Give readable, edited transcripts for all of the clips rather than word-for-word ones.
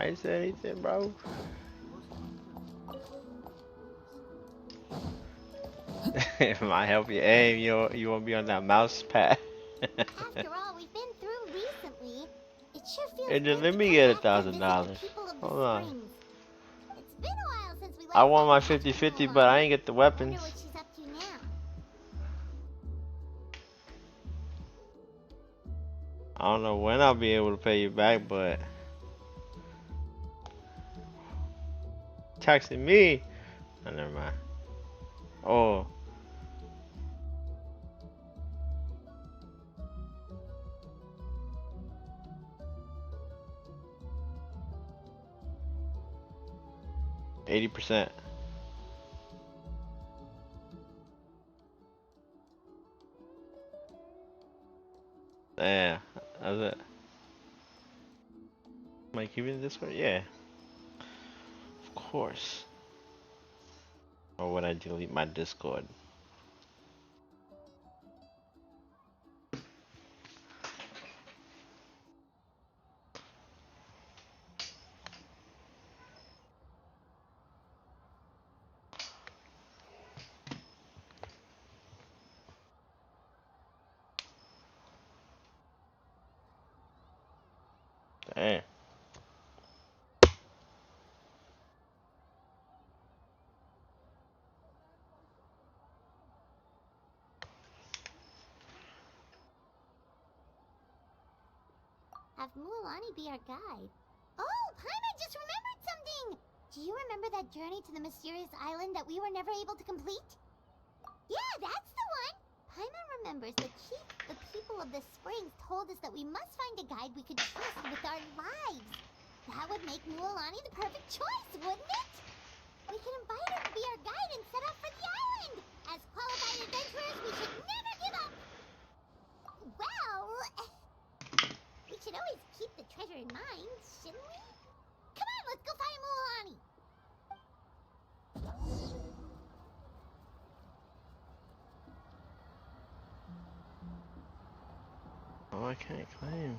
ain't say anything, bro. If I help you aim, you won't be on that mouse pad. After all we've been through recently, it sure feels Hey, just good let to me come get back to visit the $1,000. people of the Hold on. springs. It's been a while since we I last want got my in touch with 50-50, but I Mulan. ain't get the Wonder weapons. what she's up to now. I don't know when I'll be able to pay you back, but taxing me. Oh, never mind. Oh, 80%. Yeah, that's it. Am I keeping this one? Yeah, of course. Or would I delete my Discord? Damn. Have Mualani be our guide. Oh, Paimon just remembered something! Do you remember that journey to the mysterious island that we were never able to complete? Yeah, that's the one! Paimon remembers that the people of the springs told us that we must find a guide we could trust with our lives. That would make Mualani the perfect choice, wouldn't it? We can invite her to be our guide and set off for the island! As qualified adventurers, we should never give up! Well, we should always keep the treasure in mind, shouldn't we? Come on, let's go find Mualani! Oh, I can't claim.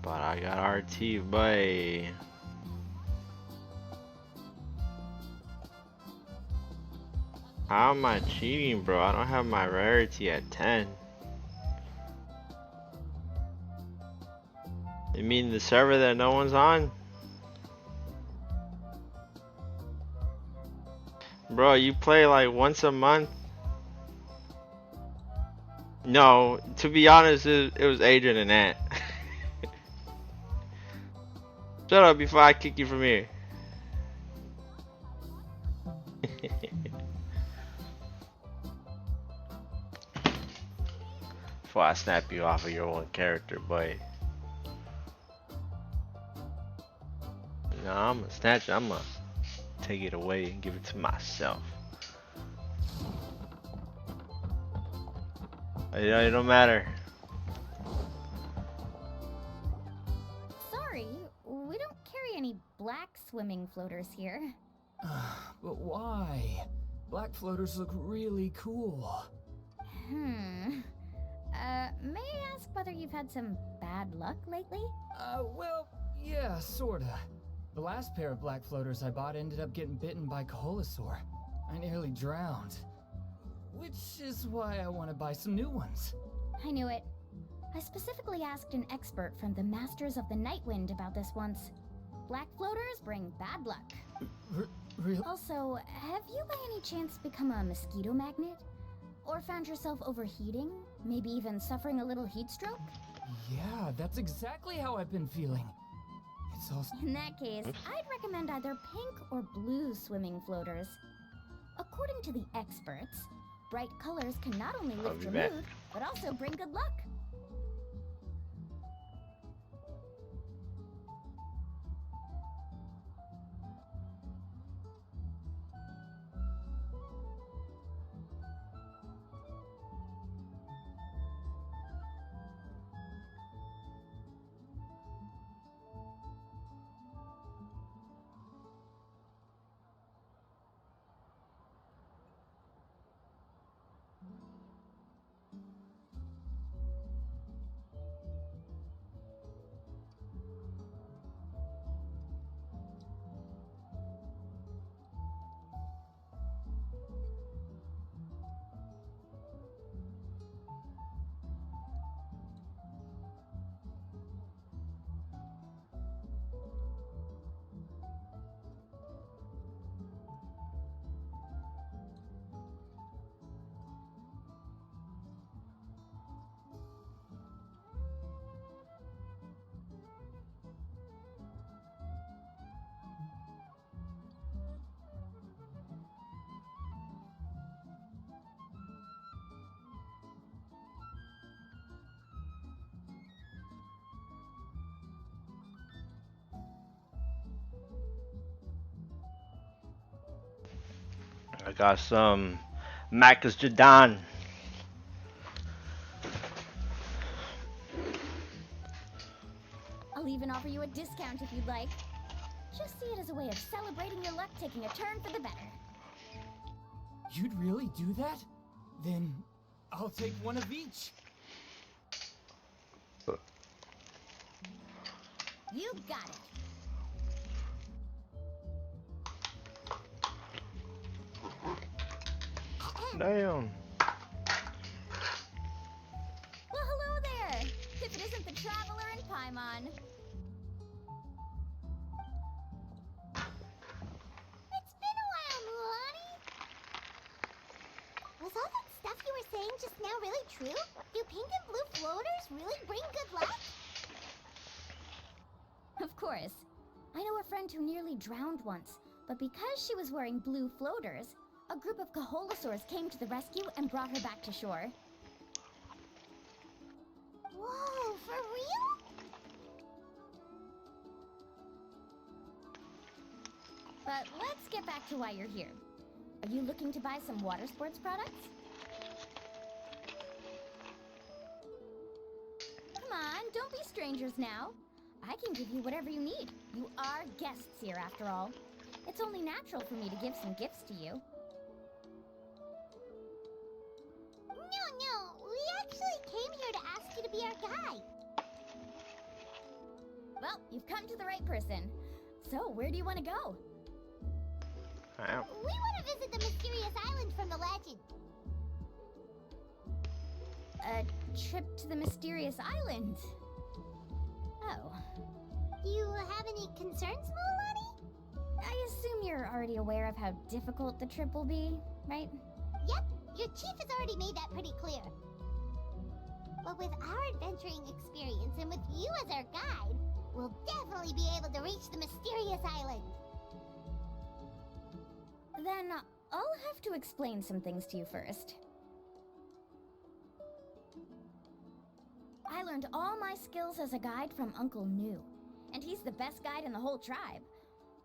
But I got RT, boy. How am I cheating, bro? I don't have my rarity at 10. You mean the server that no one's on? Bro, you play like once a month? No, to be honest, it was Adrian and Ant. Shut up before I kick you from here. Before I snap you off of your own character, boy. No, I'm gonna snatch it. I'm gonna take it away and give it to myself. It don't matter. Sorry, we don't carry any black swimming floaters here. But why? Black floaters look really cool. May I ask whether you've had some bad luck lately? Well, yeah, sorta. The last pair of black floaters I bought ended up getting bitten by Coholosaur. I nearly drowned. Which is why I want to buy some new ones. I knew it. I specifically asked an expert from the Masters of the Nightwind about this once. Black floaters bring bad luck. Really? Also, have you by any chance become a mosquito magnet? Or found yourself overheating? Maybe even suffering a little heat stroke? Yeah, that's exactly how I've been feeling. It's also... In that case, I'd recommend either pink or blue swimming floaters. According to the experts, bright colors can not only lift be your back. mood, but also bring good luck. I got some Macus Jadon. I'll even offer you a discount if you'd like. Just see it as a way of celebrating your luck taking a turn for the better. You'd really do that? Then I'll take one of each. You got it. Damn. Well, hello there! If it isn't the Traveler and Paimon. It's been a while, Mulan. Was all that stuff you were saying just now really true? Do pink and blue floaters really bring good luck? Of course. I know a friend who nearly drowned once, but because she was wearing blue floaters, a group of Kaholasaurs came to the rescue and brought her back to shore. Whoa, for real? But let's get back to why you're here. Are you looking to buy some water sports products? Come on, don't be strangers now. I can give you whatever you need. You are guests here, after all. It's only natural for me to give some gifts to you. No, we actually came here to ask you to be our guide. Well, you've come to the right person. So, where do you want to go? We want to visit the mysterious island from the legend. A trip to the mysterious island. Oh. Do you have any concerns, Mulan? I assume you're already aware of how difficult the trip will be, right? Yep, your chief has already made that pretty clear. But with our adventuring experience and with you as our guide, we'll definitely be able to reach the mysterious island. Then I'll have to explain some things to you first. I learned all my skills as a guide from Uncle Nu, and he's the best guide in the whole tribe.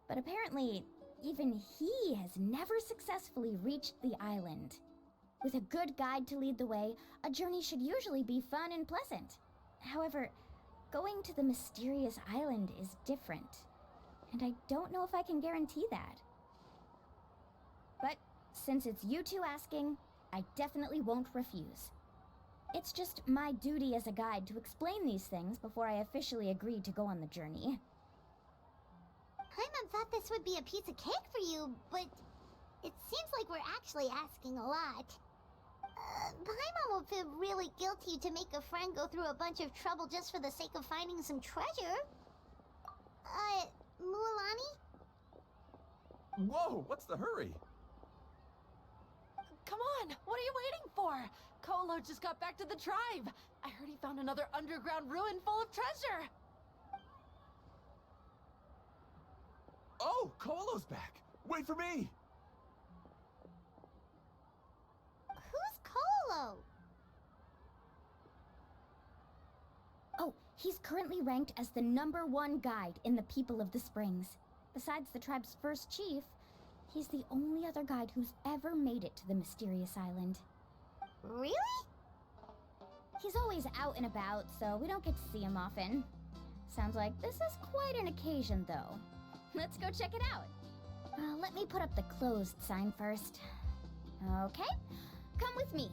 But apparently, even he has never successfully reached the island. With a good guide to lead the way, a journey should usually be fun and pleasant. However, going to the mysterious island is different, and I don't know if I can guarantee that. But since it's you two asking, I definitely won't refuse. It's just my duty as a guide to explain these things before I officially agree to go on the journey. Paimon thought this would be a piece of cake for you, but it seems like we're actually asking a lot. Paimon will feel really guilty to make a friend go through a bunch of trouble just for the sake of finding some treasure. Mualani? Whoa, what's the hurry? Come on, what are you waiting for? Kolo just got back to the tribe. I heard he found another underground ruin full of treasure. Oh, Kolo's back. Wait for me. Who's Kolo? Oh, he's currently ranked as the #1 guide in the People of the Springs. Besides the tribe's first chief, he's the only other guide who's ever made it to the mysterious island. Really? He's always out and about, so we don't get to see him often. Sounds like this is quite an occasion, though. Let's go check it out. Let me put up the closed sign first. Okay, come with me.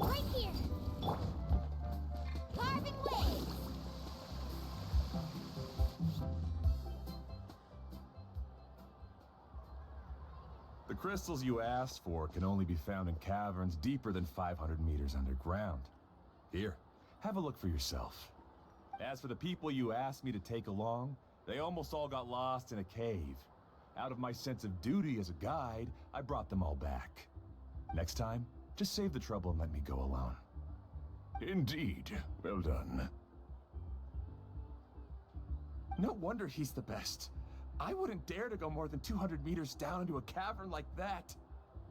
Right here. Carving waves. The crystals you asked for can only be found in caverns deeper than 500 meters underground. Here, have a look for yourself. As for the people you asked me to take along, they almost all got lost in a cave. Out of my sense of duty as a guide, I brought them all back. Next time, just save the trouble and let me go alone. Indeed. Well done. No wonder he's the best. I wouldn't dare to go more than 200 meters down into a cavern like that.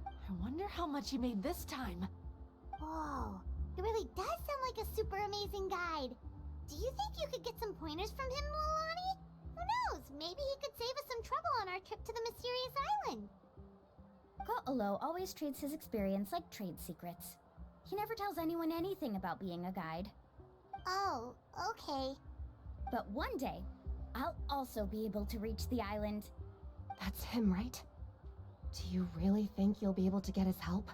I wonder how much he made this time. Whoa, he really does sound like a super amazing guide. Do you think you could get some pointers from him, Mualani? Who knows? Maybe he could save us some trouble on our trip to the mysterious island. Ko'olo always treats his experience like trade secrets. He never tells anyone anything about being a guide. Oh, okay. But one day, I'll also be able to reach the island. That's him, right? Do you really think you'll be able to get his help?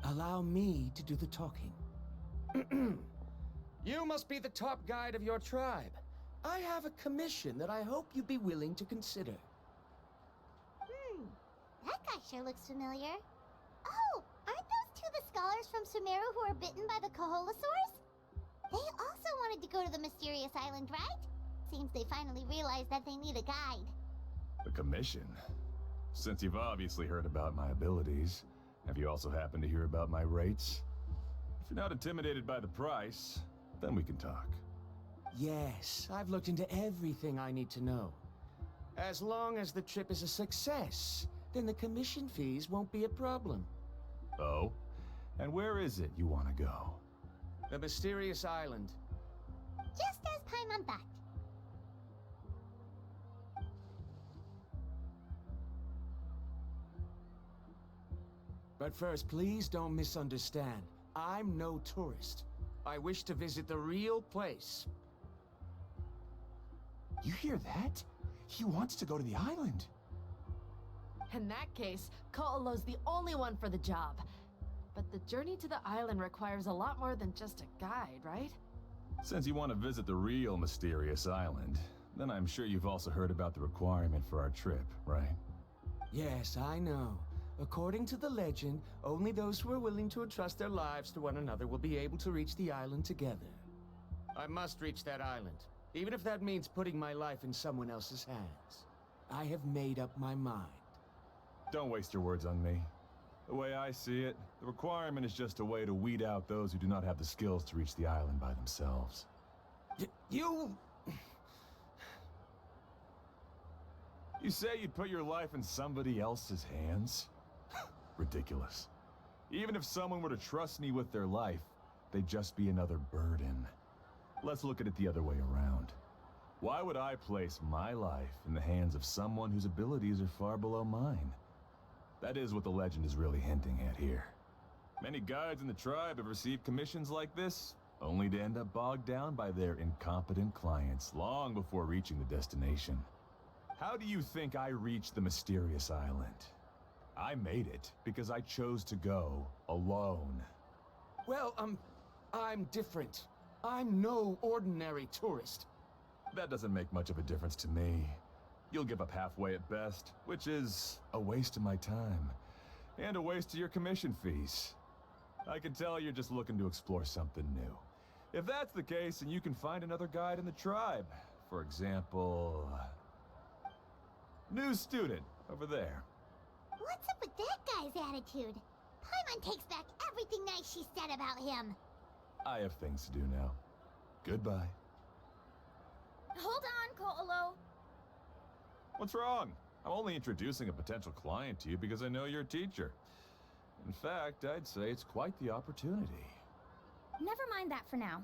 Allow me to do the talking. You must be the top guide of your tribe. I have a commission that I hope you'd be willing to consider. That guy sure looks familiar. Oh, aren't those two the scholars from Sumeru who were bitten by the Koholosaurs? They also wanted to go to the mysterious island, right? Seems they finally realized that they need a guide. The commission? Since you've obviously heard about my abilities, have you also happened to hear about my rates? If you're not intimidated by the price, then we can talk. Yes, I've looked into everything I need to know. As long as the trip is a success, then the commission fees won't be a problem. Oh? And where is it you want to go? The mysterious island. Just as Paimon thought. But first, please don't misunderstand. I'm no tourist. I wish to visit the real place. You hear that? He wants to go to the island. In that case, Ko'olo's the only one for the job. But the journey to the island requires a lot more than just a guide, right? Since you want to visit the real mysterious island, then I'm sure you've also heard about the requirement for our trip, right? Yes, I know. According to the legend, only those who are willing to entrust their lives to one another will be able to reach the island together. I must reach that island, even if that means putting my life in someone else's hands. I have made up my mind. Don't waste your words on me. The way I see it, the requirement is just a way to weed out those who do not have the skills to reach the island by themselves. You... You say you'd put your life in somebody else's hands? Ridiculous. Even if someone were to trust me with their life, they'd just be another burden. Let's look at it the other way around. Why would I place my life in the hands of someone whose abilities are far below mine? That is what the legend is really hinting at here. Many guides in the tribe have received commissions like this, only to end up bogged down by their incompetent clients long before reaching the destination. How do you think I reached the mysterious island? I made it because I chose to go alone. Well, I'm different. I'm no ordinary tourist. That doesn't make much of a difference to me. You'll give up halfway at best, which is a waste of my time. And a waste of your commission fees. I can tell you're just looking to explore something new. If that's the case, then you can find another guide in the tribe. For example... new student, over there. What's up with that guy's attitude? Paimon takes back everything nice she said about him. I have things to do now. Goodbye. Hold on, Ko'olo. What's wrong? I'm only introducing a potential client to you because I know you're a teacher. In fact, I'd say it's quite the opportunity. Never mind that for now.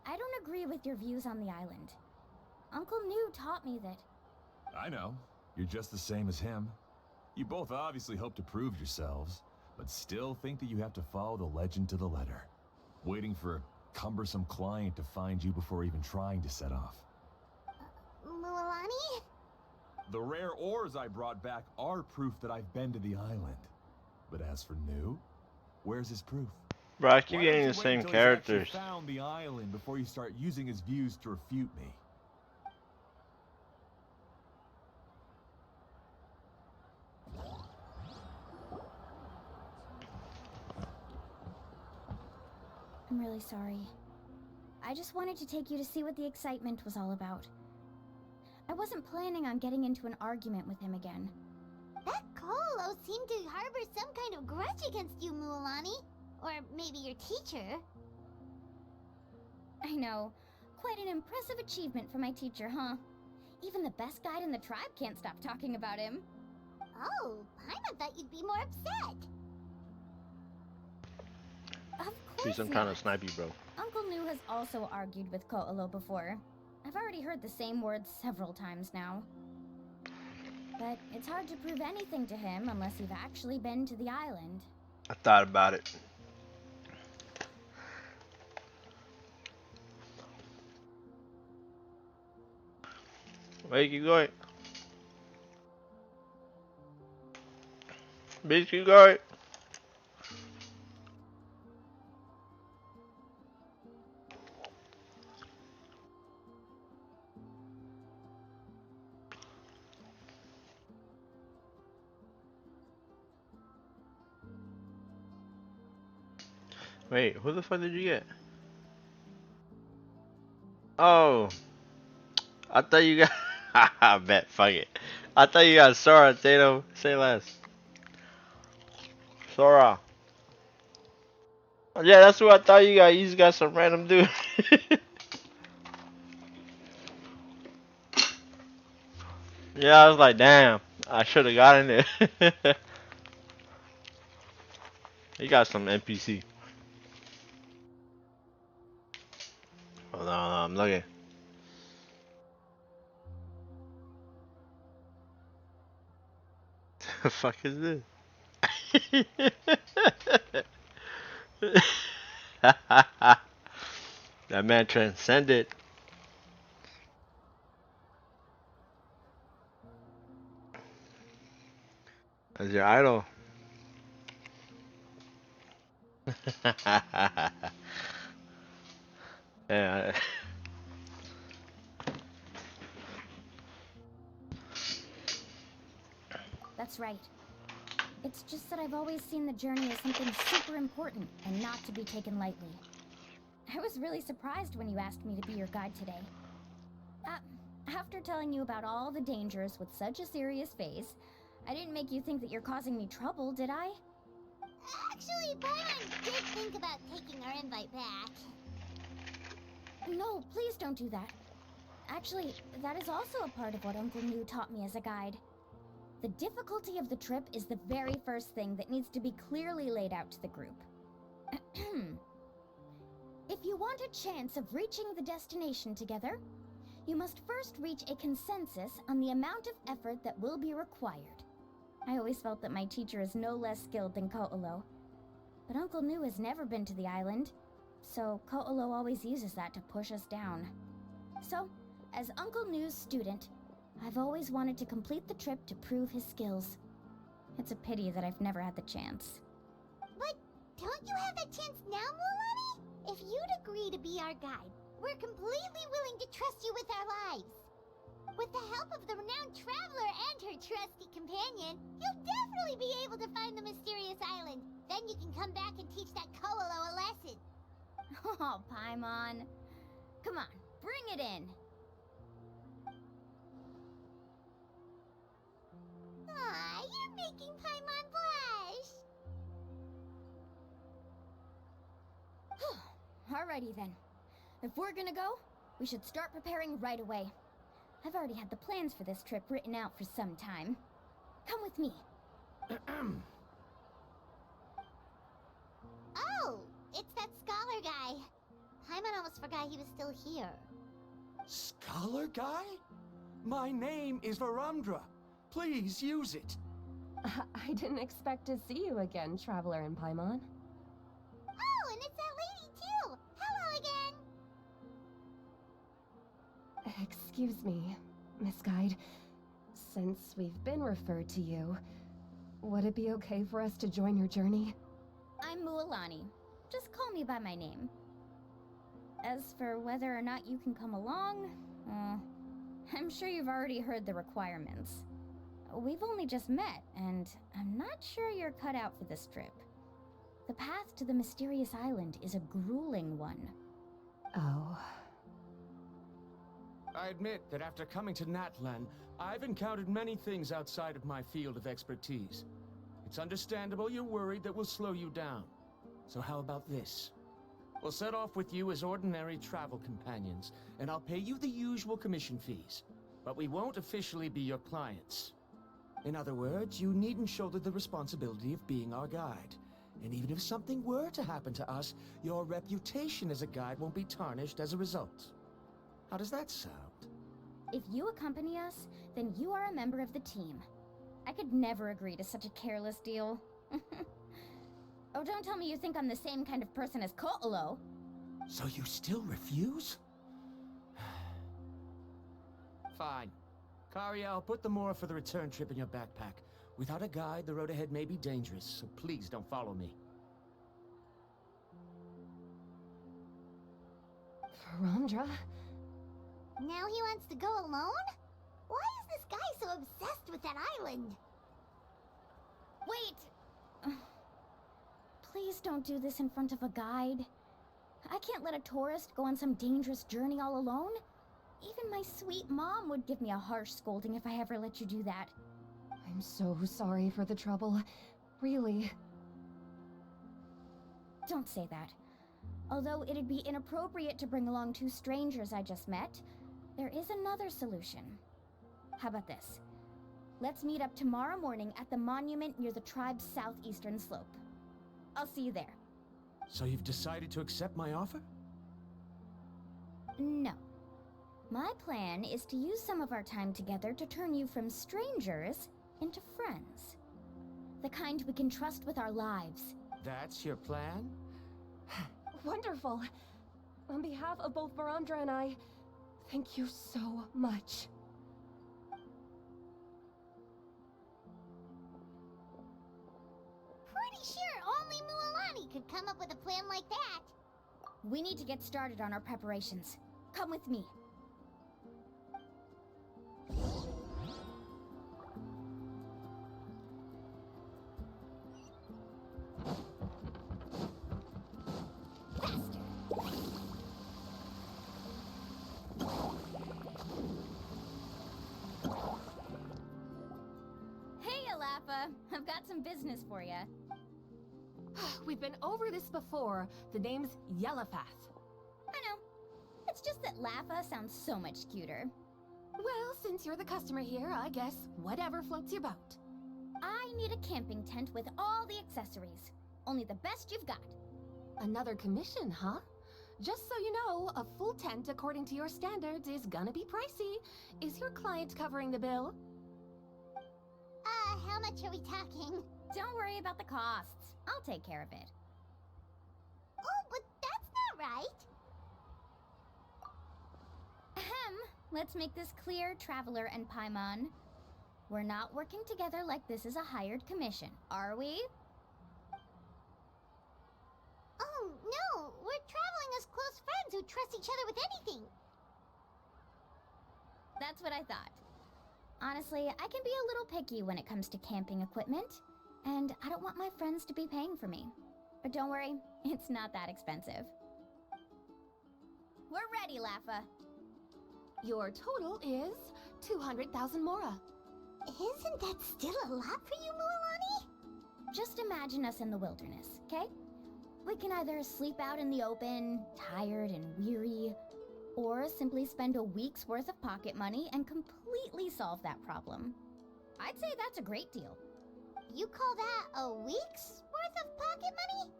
I don't agree with your views on the island. Uncle New taught me that... I know. You're just the same as him. You both obviously hope to prove yourselves, but still think that you have to follow the legend to the letter. Waiting for a cumbersome client to find you before even trying to set off. Mualani? The rare ores I brought back are proof that I've been to the island. But as for New, where's his proof? Bro, I keep Why getting don't the you wait same until he's actually characters. found the island before you start using his views to refute me? I'm really sorry. I just wanted to take you to see what the excitement was all about. I wasn't planning on getting into an argument with him again. That Ko'olo seemed to harbor some kind of grudge against you, Mualani. Or maybe your teacher. I know. Quite an impressive achievement for my teacher, huh? Even the best guide in the tribe can't stop talking about him. Oh, Paimon thought you'd be more upset. Of Be course some not. kind of snipey, bro. Uncle Nu has also argued with Ko'olo before. I've already heard the same words several times now. But it's hard to prove anything to him unless you've actually been to the island. I thought about it. Where you going? Bitch, you going? Wait, who the fuck did you get? Oh, I thought you got. I bet, fuck it. I thought you got Sora, Tato. Say less. Sora. Yeah, that's who I thought you got. You just got some random dude. Yeah, I was like, damn. I should have gotten it. You got some NPC. Hold on, I'm looking. The fuck is this? That man transcended. As your idol. Yeah. That's right. It's just that I've always seen the journey as something super important and not to be taken lightly. I was really surprised when you asked me to be your guide today. After telling you about all the dangers with such a serious face, I didn't make you think that you're causing me trouble, did I? Actually, Paimon did think about taking our invite back. No, please don't do that. Actually, that is also a part of what Uncle Nu taught me as a guide. The difficulty of the trip is the very first thing that needs to be clearly laid out to the group. If you want a chance of reaching the destination together, you must first reach a consensus on the amount of effort that will be required. I always felt that my teacher is no less skilled than Ko'olo. But Uncle Nu has never been to the island, so Ko'olo always uses that to push us down. So, as Uncle Nu's student, I've always wanted to complete the trip to prove his skills. It's a pity that I've never had the chance. But don't you have that chance now, Mualani? If you'd agree to be our guide, we're completely willing to trust you with our lives. With the help of the renowned traveler and her trusty companion, you'll definitely be able to find the mysterious island. Then you can come back and teach that Ko'olo a lesson. Oh, Paimon. Come on, bring it in. Aw, you're making Paimon blush. Alrighty then. If we're gonna go, we should start preparing right away. I've already had the plans for this trip written out for some time. Come with me. Oh, it's that scholar guy. Paimon almost forgot he was still here. Scholar guy? My name is Varundra. Please use it. I didn't expect to see you again, Traveler and Paimon. Oh, and it's that lady too. Hello again. Excuse me, Miss Guide. Since we've been referred to you, would it be okay for us to join your journey? I'm Mualani. Just call me by my name. As for whether or not you can come along, I'm sure you've already heard the requirements. We've only just met, and I'm not sure you're cut out for this trip. The path to the mysterious island is a grueling one. Oh. I admit that after coming to Natlan, I've encountered many things outside of my field of expertise. It's understandable you're worried that we'll slow you down. So how about this? We'll set off with you as ordinary travel companions, and I'll pay you the usual commission fees. but we won't officially be your clients. In other words, you needn't shoulder the responsibility of being our guide. And even if something were to happen to us, your reputation as a guide won't be tarnished as a result. How does that sound? If you accompany us, then you are a member of the team. I could never agree to such a careless deal. Oh, don't tell me you think I'm the same kind of person as Ko'olo. So you still refuse? Fine. Kariel, put the Mora for the return trip in your backpack. Without a guide, the road ahead may be dangerous, so please don't follow me. Verandra? Now he wants to go alone? Why is this guy so obsessed with that island? Wait! Please don't do this in front of a guide. I can't let a tourist go on some dangerous journey all alone. Even my sweet mom would give me a harsh scolding if I ever let you do that. I'm so sorry for the trouble. Really. Don't say that. Although it'd be inappropriate to bring along two strangers I just met, there is another solution. How about this? Let's meet up tomorrow morning at the monument near the tribe's southeastern slope. I'll see you there. So you've decided to accept my offer? No. My plan is to use some of our time together to turn you from strangers into friends. The kind we can trust with our lives. That's your plan? Wonderful. On behalf of both Verandra and I, thank you so much. Pretty sure only Mualani could come up with a plan like that. We need to get started on our preparations. Come with me. I've got some business for you. We've been over this before. The name's Yellowfath. I know. It's just that Lafa sounds so much cuter. Well, since you're the customer here, I guess whatever floats your boat. I need a camping tent with all the accessories. Only the best you've got. Another commission, huh? Just so you know, a full tent according to your standards is gonna be pricey. Is your client covering the bill? How much are we talking? Don't worry about the costs. I'll take care of it. Oh, but that's not right. Ahem. Let's make this clear, Traveler and Paimon. We're not working together like this is a hired commission, are we? Oh, no! We're traveling as close friends who trust each other with anything. That's what I thought. Honestly, I can be a little picky when it comes to camping equipment, and I don't want my friends to be paying for me. But don't worry, it's not that expensive. We're ready, Lafa. Your total is 200,000 Mora. Isn't that still a lot for you, Mualani? Just imagine us in the wilderness, okay? We can either sleep out in the open, tired and weary, or simply spend a week's worth of pocket money and completely solve that problem. I'd say that's a great deal. You call that a week's worth of pocket money?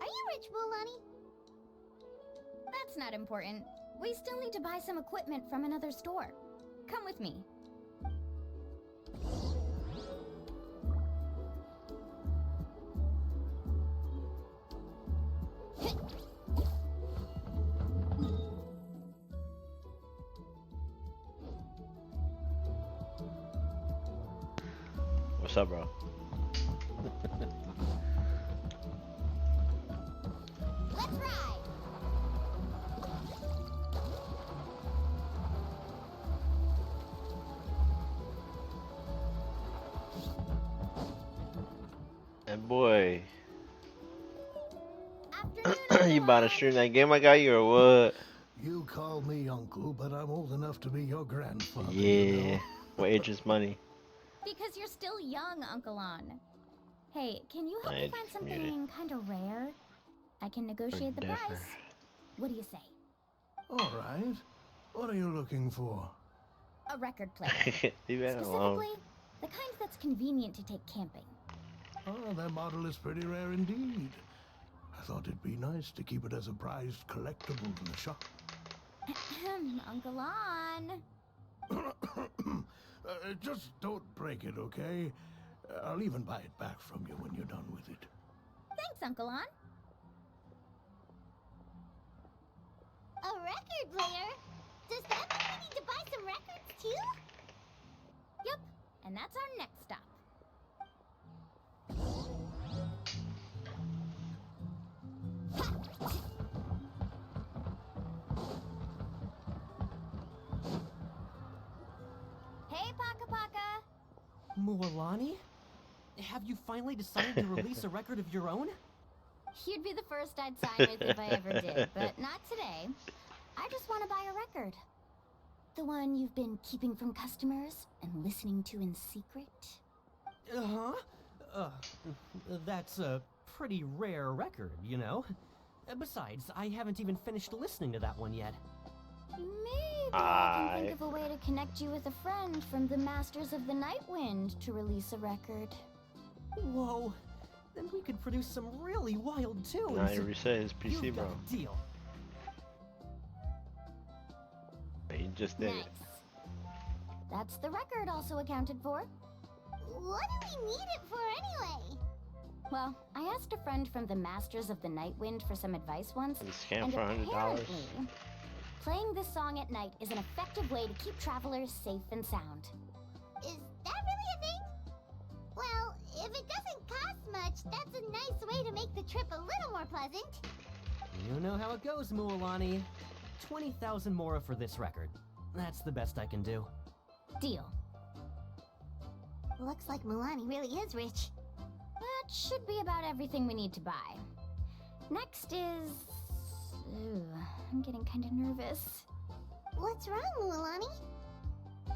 Are you rich, Mualani? That's not important. We still need to buy some equipment from another store. Come with me. What's up, bro? Let's ride! And boy, Afternoon, you about to stream that game I got you or what? You call me uncle, but I'm old enough to be your grandfather. Yeah. What age is money? Because you're still young, Uncle On. Hey, can you help I me find just muted. something kind of rare? I can negotiate the Differ. price. What do you say? All right. What are you looking for? A record player. Leave it alone. Specifically, the kind that's convenient to take camping. Oh, that model is pretty rare indeed. I thought it'd be nice to keep it as a prized collectible in the shop. Uncle On. Just don't break it, okay? I'll even buy it back from you when you're done with it. Thanks, Uncle On. A record player? Does that mean we need to buy some records too? Yup, and that's our next stop. Hey, Paka Paka! Mualani? Have you finally decided to release a record of your own? You'd be the first I'd sign with if I ever did, but not today. I just want to buy a record. The one you've been keeping from customers and listening to in secret? Uh-huh. That's a pretty rare record, you know? Besides, I haven't even finished listening to that one yet. Maybe I can think of a way to connect you with a friend from the Masters of the Nightwind to release a record. Whoa. Then we could produce some really wild tunes. Nah, you reset his PC, You've bro. got a deal. He just did Nice. it. That's the record also accounted for. What do we need it for anyway? Well, I asked a friend from the Masters of the Nightwind for some advice once, A scam and for $100. apparently, playing this song at night is an effective way to keep travelers safe and sound. Is that really a thing? Well, if it doesn't cost much, that's a nice way to make the trip a little more pleasant. You know how it goes, Mualani. 20,000 mora for this record. That's the best I can do. Deal. Looks like Mualani really is rich. That should be about everything we need to buy. Next is... Ooh, I'm getting kind of nervous. What's wrong, Mualani?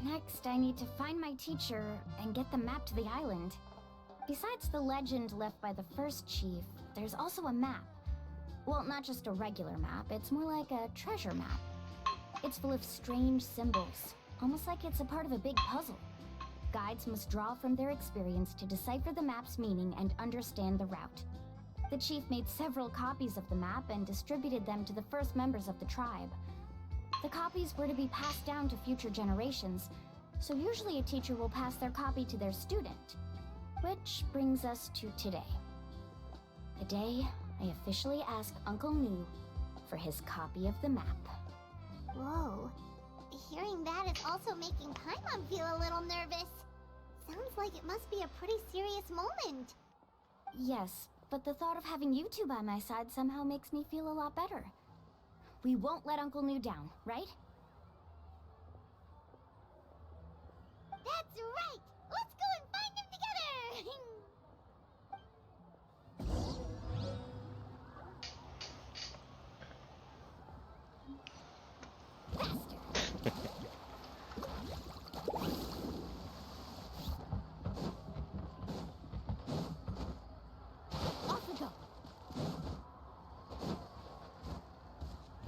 Next, I need to find my teacher and get the map to the island. Besides the legend left by the first chief, there's also a map. Well, not just a regular map, it's more like a treasure map. It's full of strange symbols, almost like it's a part of a big puzzle. Guides must draw from their experience to decipher the map's meaning and understand the route. The chief made several copies of the map and distributed them to the first members of the tribe. The copies were to be passed down to future generations, so usually a teacher will pass their copy to their student. Which brings us to today. The day I officially asked Uncle Nu for his copy of the map. Whoa. Hearing that is also making Paimon feel a little nervous. Sounds like it must be a pretty serious moment. Yes, but the thought of having you two by my side somehow makes me feel a lot better. We won't let Uncle Nu down, right? That's right! Let's go and find him together! Off we go.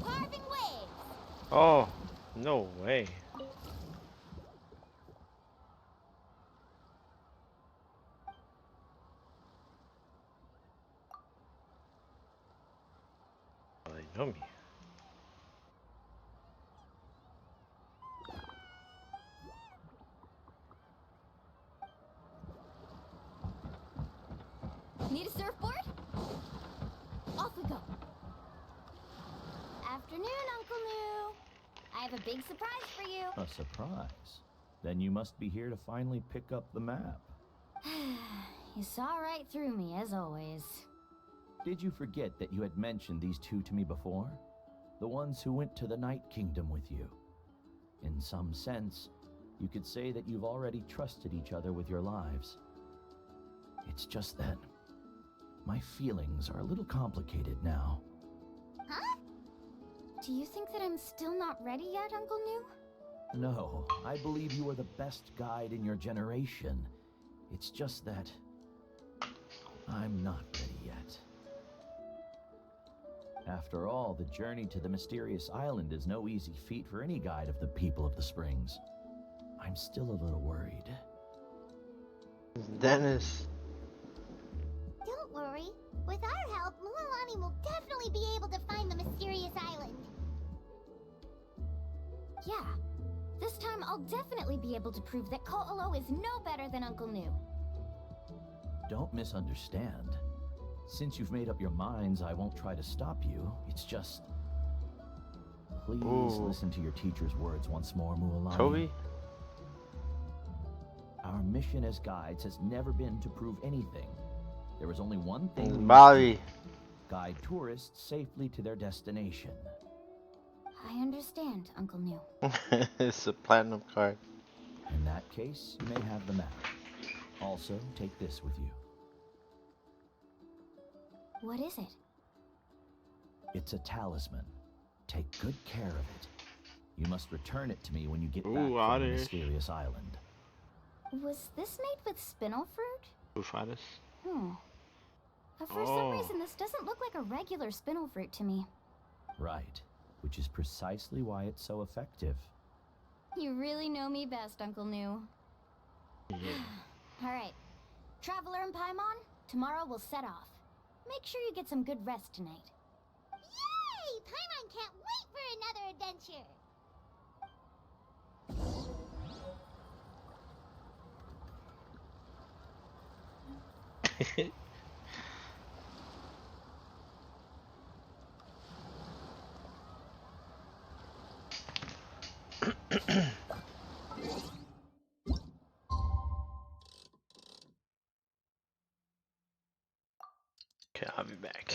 Carving waves. Oh, no way. Oh, they know me. Need a surfboard? Off we go. Afternoon, Uncle Nu. I have a big surprise for you. A surprise? Then you must be here to finally pick up the map. You saw right through me, as always. Did you forget that you had mentioned these two to me before? The ones who went to the Night Kingdom with you. In some sense, you could say that you've already trusted each other with your lives. It's just that my feelings are a little complicated now. Huh? Do you think that I'm still not ready yet, Uncle Nu? No, I believe you are the best guide in your generation. It's just that I'm not ready yet. After all, the journey to the mysterious island is no easy feat for any guide of the people of the Springs. I'm still a little worried. Dennis. Don't worry. With our help, Mualani will definitely be able to find the mysterious island. Yeah. This time I'll definitely be able to prove that Ko'olo is no better than Uncle New. Don't misunderstand. Since you've made up your minds, I won't try to stop you. It's just... Please listen to your teacher's words once more, Mualani. Toby? Our mission as guides has never been to prove anything. There is only one thing we must Bobby. do. Guide tourists safely to their destination. I understand, Uncle New. It's a platinum card. In that case, you may have the map. Also, take this with you. What is it? It's a talisman. Take good care of it. You must return it to me when you get back Ooh, from outta the here. mysterious island. Was this made with spinel fruit? Bufadas. For some reason, this doesn't look like a regular spinel fruit to me. Right, which is precisely why it's so effective. You really know me best, Uncle New. Yeah. Alright. Traveler and Paimon, tomorrow we'll set off. Make sure you get some good rest tonight. Yay! Paimon can't wait for another adventure! Okay, I'll be back.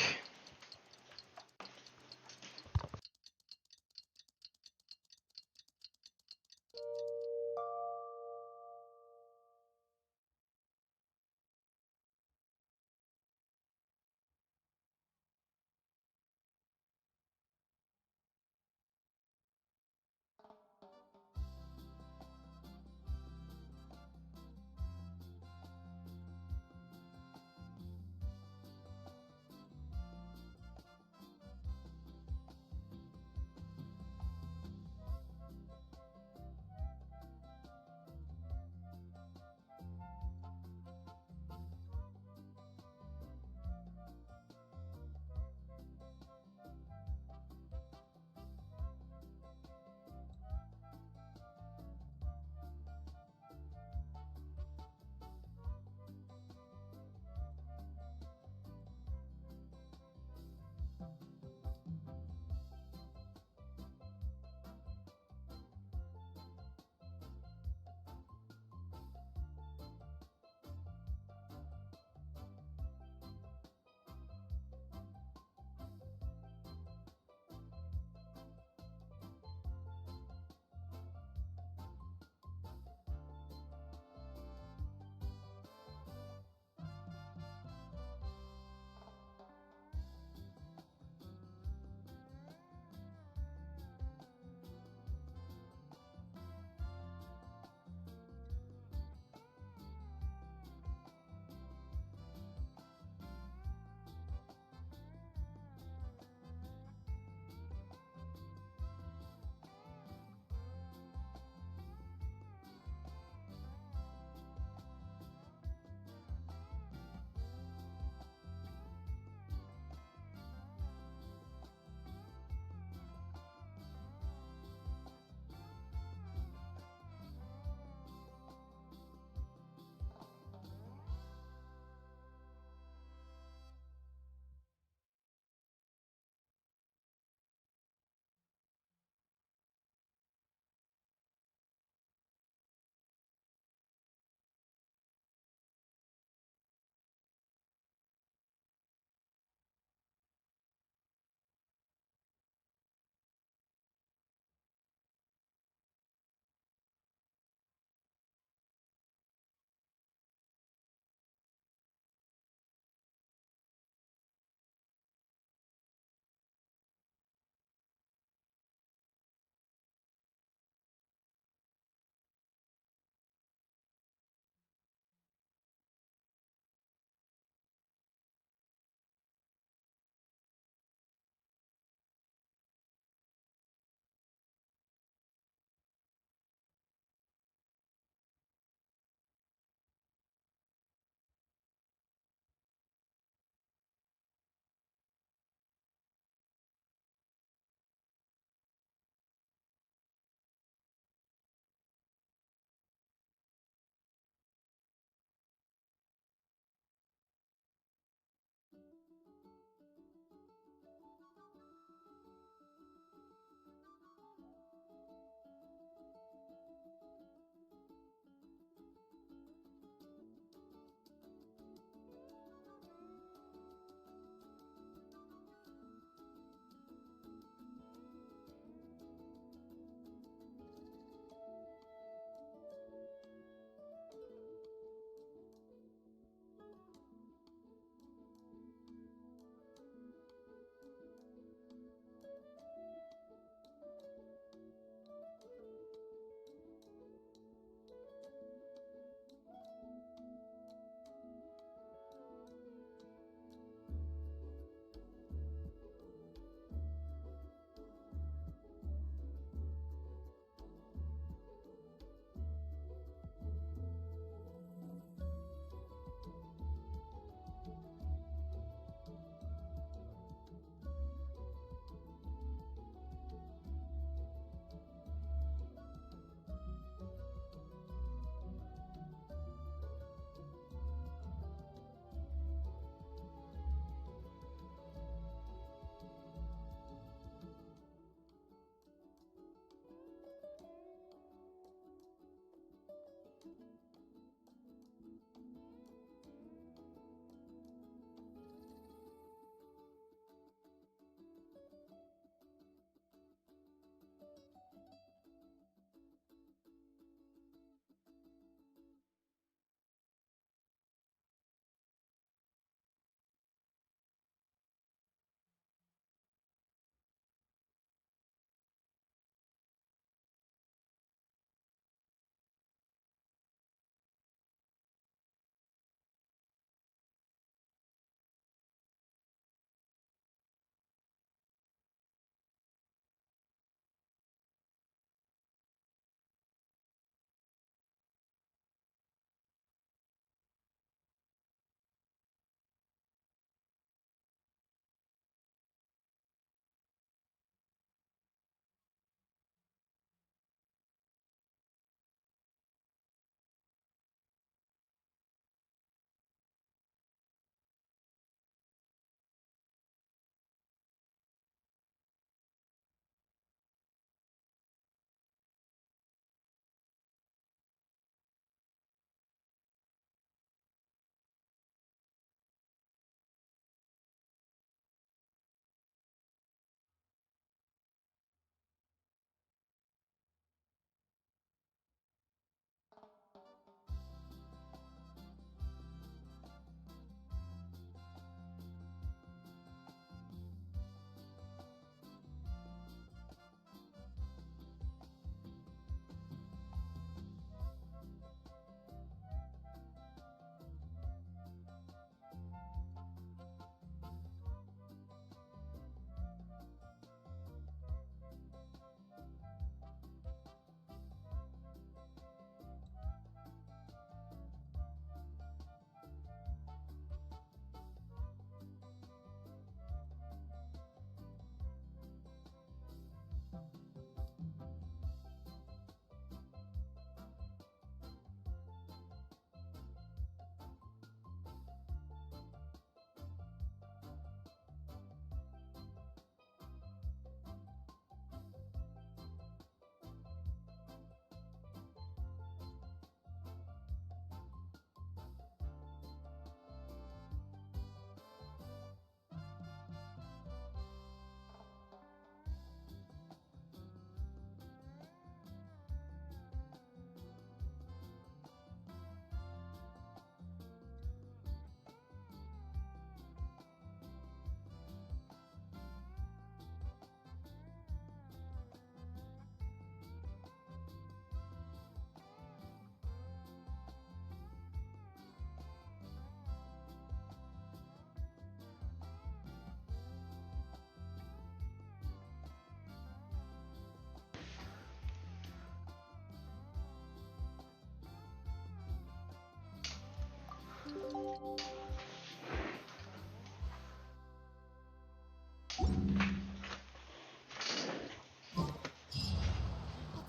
It's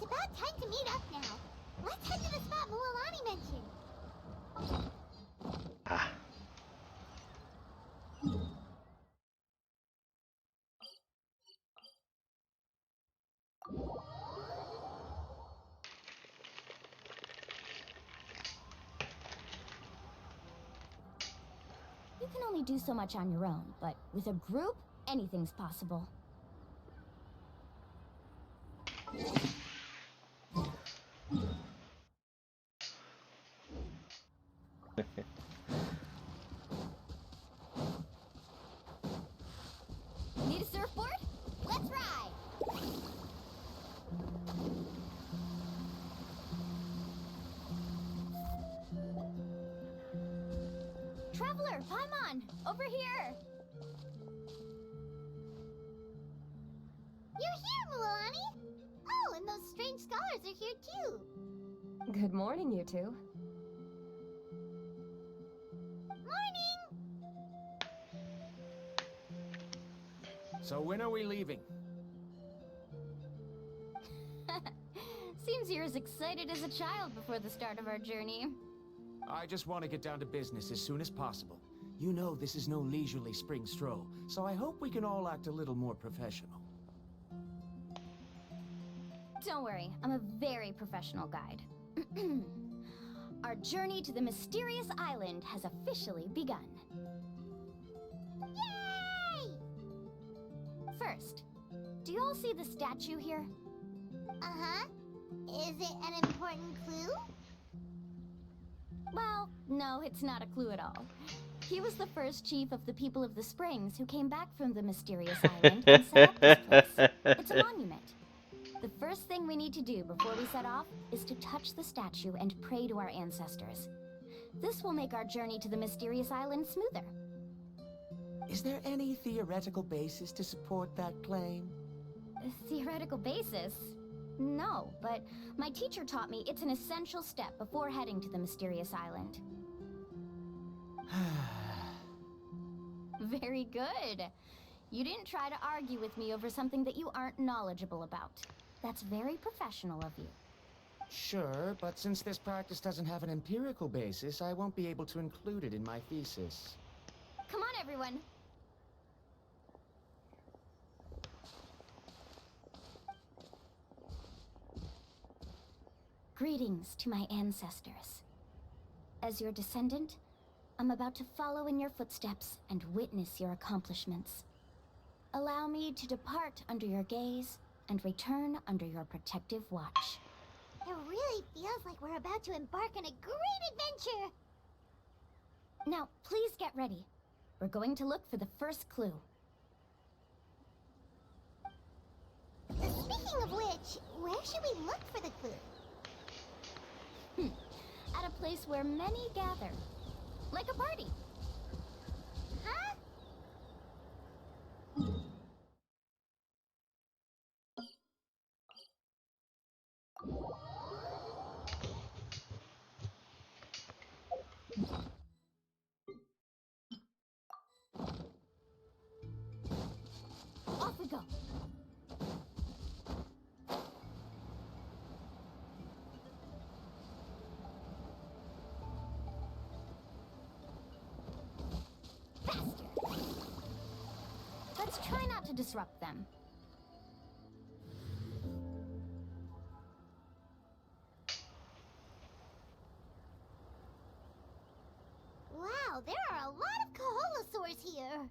about time to meet up now. Let's head to the spot Mualani mentioned. Ah. You can only do so much on your own, but with a group, anything's possible. Need a surfboard? Let's ride! Traveler, Paimon, over here! You're here, Mualani! Oh, and those strange scholars are here too. Good morning, you two. Morning! So when are we leaving? Seems you're as excited as a child before the start of our journey. I just want to get down to business as soon as possible. You know this is no leisurely spring stroll, so I hope we can all act a little more professional. Don't worry, I'm a very professional guide. Our journey to the mysterious island has officially begun. Yay! First, do you all see the statue here? Uh-huh. Is it an important clue? Well, no, it's not a clue at all. He was the first chief of the people of the Springs who came back from the mysterious island and set up this place. It's a monument. The first thing we need to do before we set off is to touch the statue and pray to our ancestors. This will make our journey to the mysterious island smoother. Is there any theoretical basis to support that claim? A theoretical basis? No, but my teacher taught me it's an essential step before heading to the mysterious island. Very good. You didn't try to argue with me over something that you aren't knowledgeable about. That's very professional of you. Sure, but since this practice doesn't have an empirical basis, I won't be able to include it in my thesis. Come on, everyone. Greetings to my ancestors. As your descendant, I'm about to follow in your footsteps and witness your accomplishments. Allow me to depart under your gaze and return under your protective watch. It really feels like we're about to embark on a great adventure! Now, please get ready. We're going to look for the first clue. Speaking of which, where should we look for the clue? At a place where many gather. Like a party. Huh? Off we go. Faster. Let's try not to disrupt them. Wow, there are a lot of Kaholasaurs here!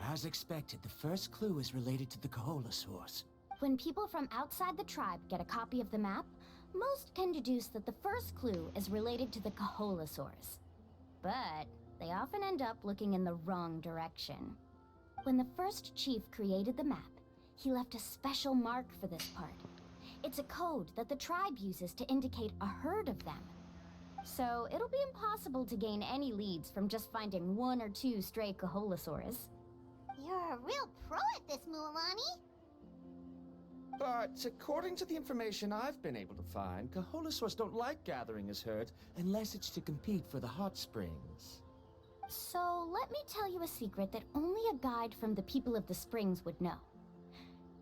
As expected, the first clue is related to the Kaholasaurs. When people from outside the tribe get a copy of the map, most can deduce that the first clue is related to the Kaholasaurs. But they often end up looking in the wrong direction. When the first chief created the map, he left a special mark for this part. It's a code that the tribe uses to indicate a herd of them. So it'll be impossible to gain any leads from just finding one or two stray Kaholasaurs. You're a real pro at this, Mualani! But according to the information I've been able to find, Kaholasaurs don't like gathering as herds unless it's to compete for the hot springs. So let me tell you a secret that only a guide from the people of the Springs would know.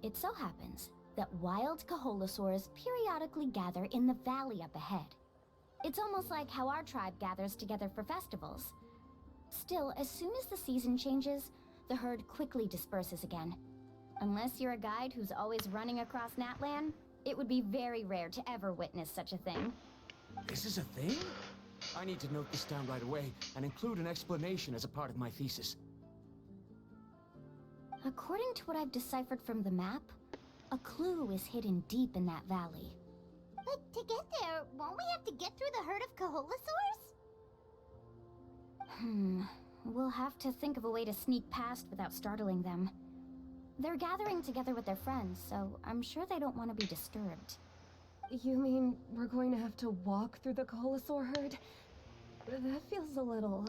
It so happens that wild Kaholasaurs periodically gather in the valley up ahead. It's almost like how our tribe gathers together for festivals. Still, as soon as the season changes, the herd quickly disperses again. Unless you're a guide who's always running across Natlan, it would be very rare to ever witness such a thing. This is a thing? I need to note this down right away and include an explanation as a part of my thesis. According to what I've deciphered from the map, a clue is hidden deep in that valley. But to get there, won't we have to get through the herd of Kaholasaurs? We'll have to think of a way to sneak past without startling them. They're gathering together with their friends, so I'm sure they don't want to be disturbed. You mean we're going to have to walk through the Kaholasaur herd? That feels a little...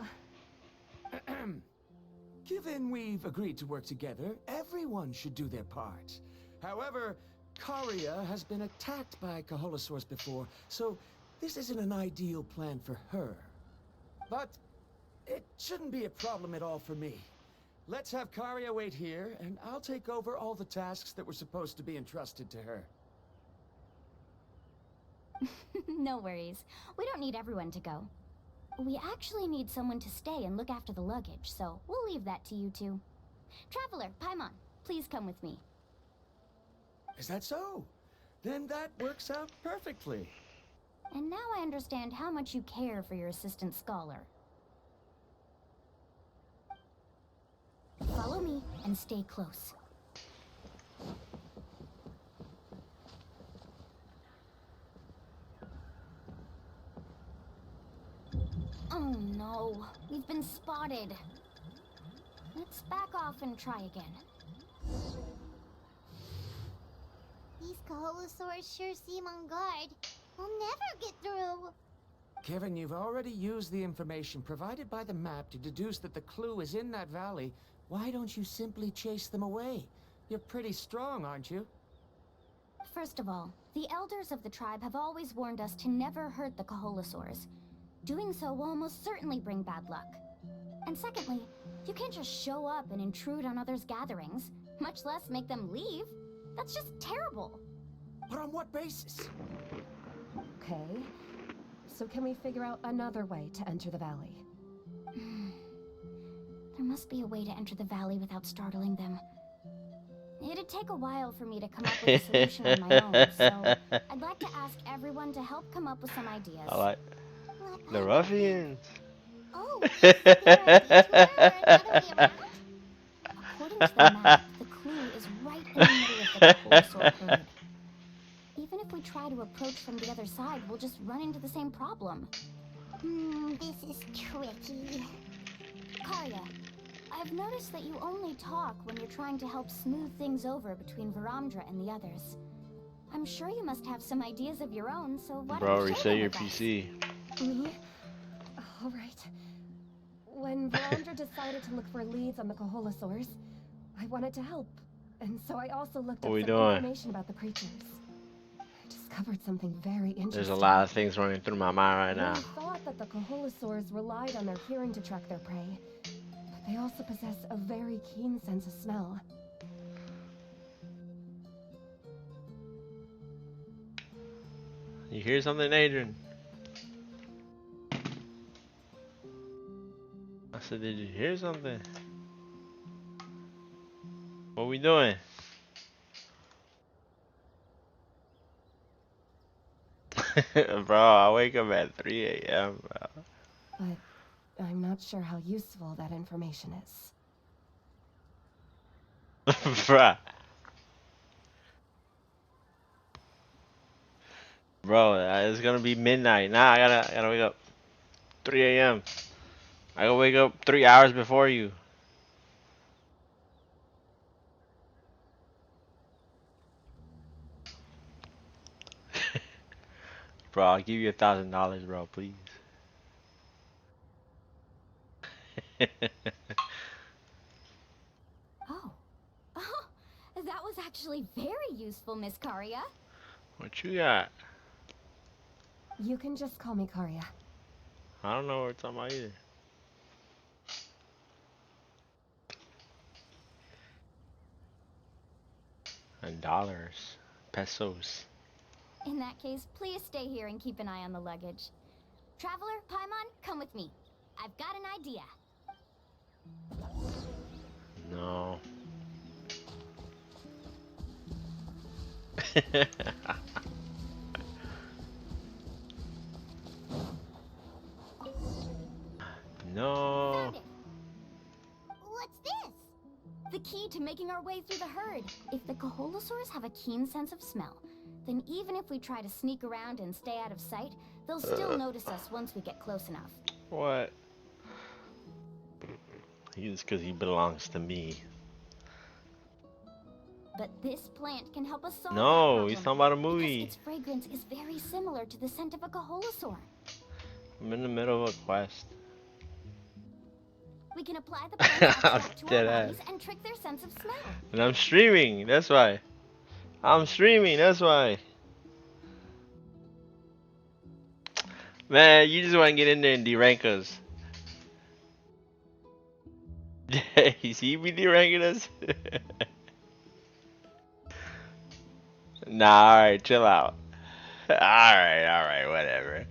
Given we've agreed to work together, everyone should do their part. However, Karia has been attacked by Kaholasaurs before, so this isn't an ideal plan for her. But it shouldn't be a problem at all for me. Let's have Karia wait here, and I'll take over all the tasks that were supposed to be entrusted to her. No worries. We don't need everyone to go. We actually need someone to stay and look after the luggage, so we'll leave that to you two. Traveler, Paimon, please come with me. Is that so? Then that works out perfectly. And now I understand how much you care for your assistant scholar. Follow me and stay close. Oh no, we've been spotted. Let's back off and try again. These Kaholasaurs sure seem on guard. We'll never get through. Kevin, you've already used the information provided by the map to deduce that the clue is in that valley. Why don't you simply chase them away? You're pretty strong, aren't you? First of all, the elders of the tribe have always warned us to never hurt the Kaholasaurs. Doing so will almost certainly bring bad luck. And secondly, you can't just show up and intrude on others' gatherings, much less make them leave. That's just terrible. But on what basis? Okay. So can we figure out another way to enter the valley? There must be a way to enter the valley without startling them. It'd take a while for me to come up with a solution on my own, so I'd like to ask everyone to help come up with some ideas. I like the ruffians. Oh, is there a detour or another way around? According to the map, the clue is right in the middle of the Kaholasaur herd. Even if we try to approach from the other side, we'll just run into the same problem. This is tricky. Karia, I've noticed that you only talk when you're trying to help smooth things over between Varamdra and the others. I'm sure you must have some ideas of your own, so why Bro, don't you share reset them your with us? PC. Me? All right. When Valandra decided to look for leads on the Kaholasaurs, I wanted to help. And so I also looked What up we some doing? information about the creatures. I discovered something very interesting. There's a lot of things running through my mind right now. I thought that the Kaholasaurs relied on their hearing to track their prey. But they also possess a very keen sense of smell. You hear something, Adrian? I said, did you hear something? What we doing? Bro, I wake up at 3 a.m. But I'm not sure how useful that information is. Bruh. Bro, it's gonna be midnight. Nah, I gotta wake up 3 a.m. I gotta wake up 3 hours before you. Bro, I'll give you $1,000, bro, please. Oh, that was actually very useful, Miss Karia. What you got? You can just call me Karia. I don't know what we're talking about either. And dollars. Pesos. In that case, please stay here and keep an eye on the luggage. Traveler, Paimon, come with me. I've got an idea. No. No. Found it. What's this? The key to making our way through the herd. If the Kaholosaurs have a keen sense of smell, then even if we try to sneak around and stay out of sight, they'll still notice us once we get close enough. What? It's because he belongs to me. But this plant can help us solve No, that he's problem, talking about a because movie. its fragrance is very similar to the scent of a Kaholosaur. I'm in the middle of a quest. We can apply the plant's extract to our Dead bodies ass. and trick their sense of smell. And I'm streaming, that's why. I'm streaming, that's why. Man, you just want to get in there and derank us. You see me deranking us? Nah, alright, chill out. Alright, whatever.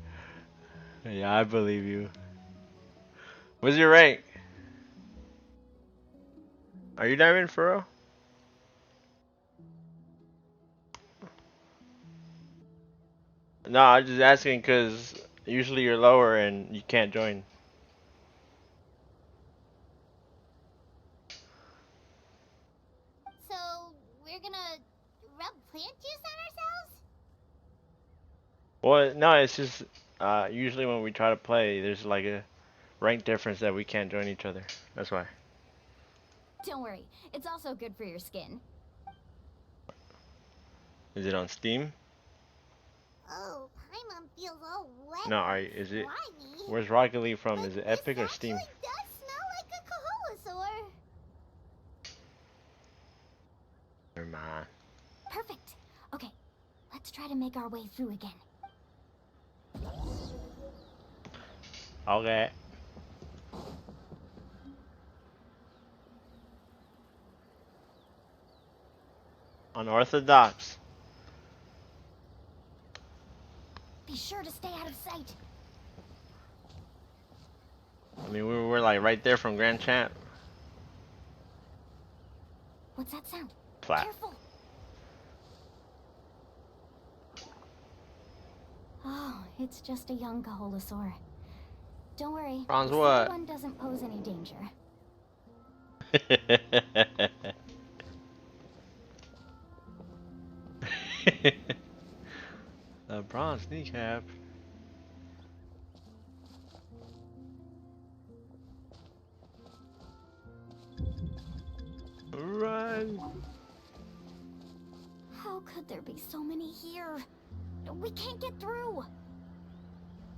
Yeah, I believe you. What's your rank? Are you diamond for real? No, I'm just asking because usually you're lower and you can't join. So, we're gonna rub plant juice on ourselves? Well, no, it's just usually when we try to play, there's like a rank difference that we can't join each other. That's why. Don't worry, it's also good for your skin. Is it on Steam? Oh, Paimon feels all wet. No, and is it? slimy. Where's Rocket League from? But Is it this Epic or Steam? actually does smell like a Kaholosaur. Never mind. Perfect. Okay, let's try to make our way through again. Okay. Unorthodox. Be sure to stay out of sight. I mean, we were like right there from Grand Champ. What's that sound? Flat. Careful. Oh, it's just a young Kaholosaur. Don't worry. Bronze the what? one doesn't pose any danger. The bronze kneecap. Run! How could there be so many here? We can't get through.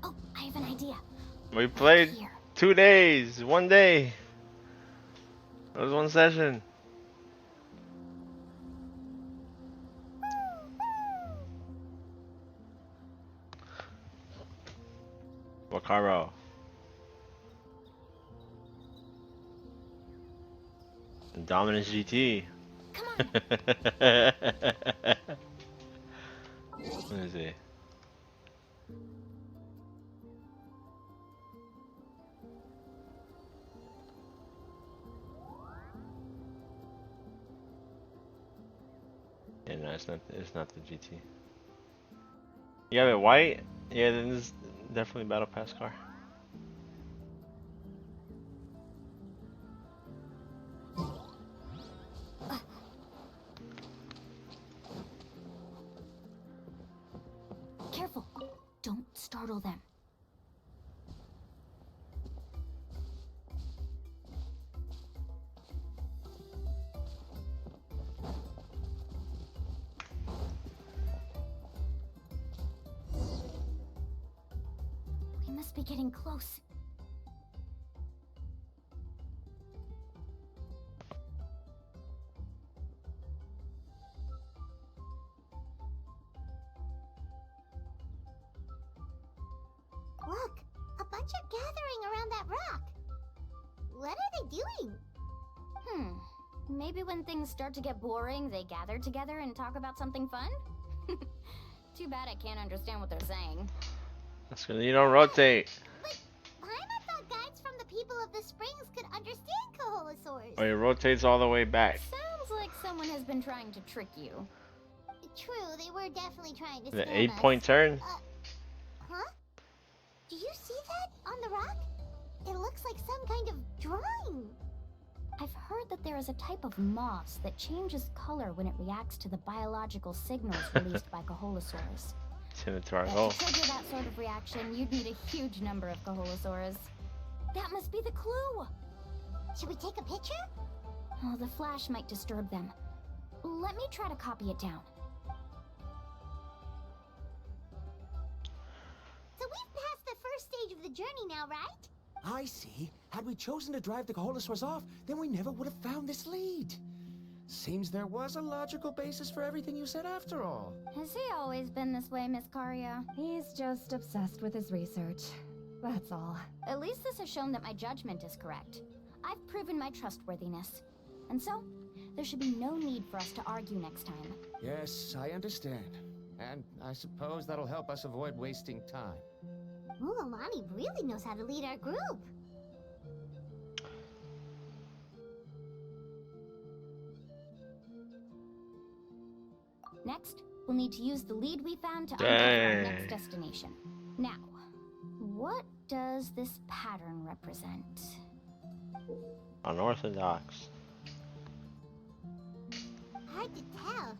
Oh, I have an idea. We played Here. 2 days, 1 day. It was 1 session. Wakaro. Dominance GT. Come on. What is it? Yeah, no, it's not the GT. You have it white? Yeah, then this is definitely Battle Pass car. Careful. Don't startle them. We must be getting close. Look, a bunch are gathering around that rock. What are they doing? Maybe when things start to get boring, they gather together and talk about something fun? Too bad I can't understand what they're saying. That's because you don't rotate. But Paimon thought guides from the people of the springs could understand Kaholasaurs. Or it rotates all the way back. Sounds like someone has been trying to trick you. True, they were definitely trying to The scam 8-point us. turn? Huh? Do you see that on the rock? It looks like some kind of drawing. I've heard that there is a type of moss that changes color when it reacts to the biological signals released by Kaholasaurs. Send it to our But goal. to trigger that sort of reaction, you'd need a huge number of Kaholasaurs. That must be the clue! Should we take a picture? Oh, the flash might disturb them. Let me try to copy it down. So we've passed the first stage of the journey now, right? I see. Had we chosen to drive the Kaholasaurs off, then we never would have found this lead. Seems there was a logical basis for everything you said after all. Has he always been this way, Miss Karia? He's just obsessed with his research. That's all. At least this has shown that my judgment is correct. I've proven my trustworthiness. And so, there should be no need for us to argue next time. Yes, I understand. And I suppose that'll help us avoid wasting time. Mulalani really knows how to lead our group. Next, we'll need to use the lead we found to uncover our next destination. Now, what does this pattern represent? Unorthodox. Hard to tell.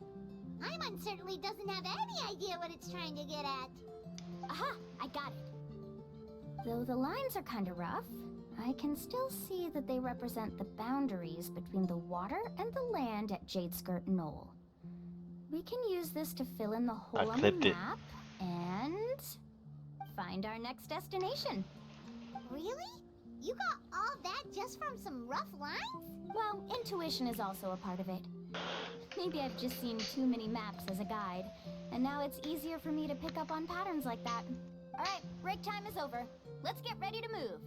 Paimon certainly doesn't have any idea what it's trying to get at. Aha! I got it. Though the lines are kind of rough, I can still see that they represent the boundaries between the water and the land at Jadeskirt Knoll. We can use this to fill in the hole on the map and find our next destination. Really? You got all that just from some rough lines? Well, intuition is also a part of it. Maybe I've just seen too many maps as a guide, and now it's easier for me to pick up on patterns like that. All right, break time is over. Let's get ready to move.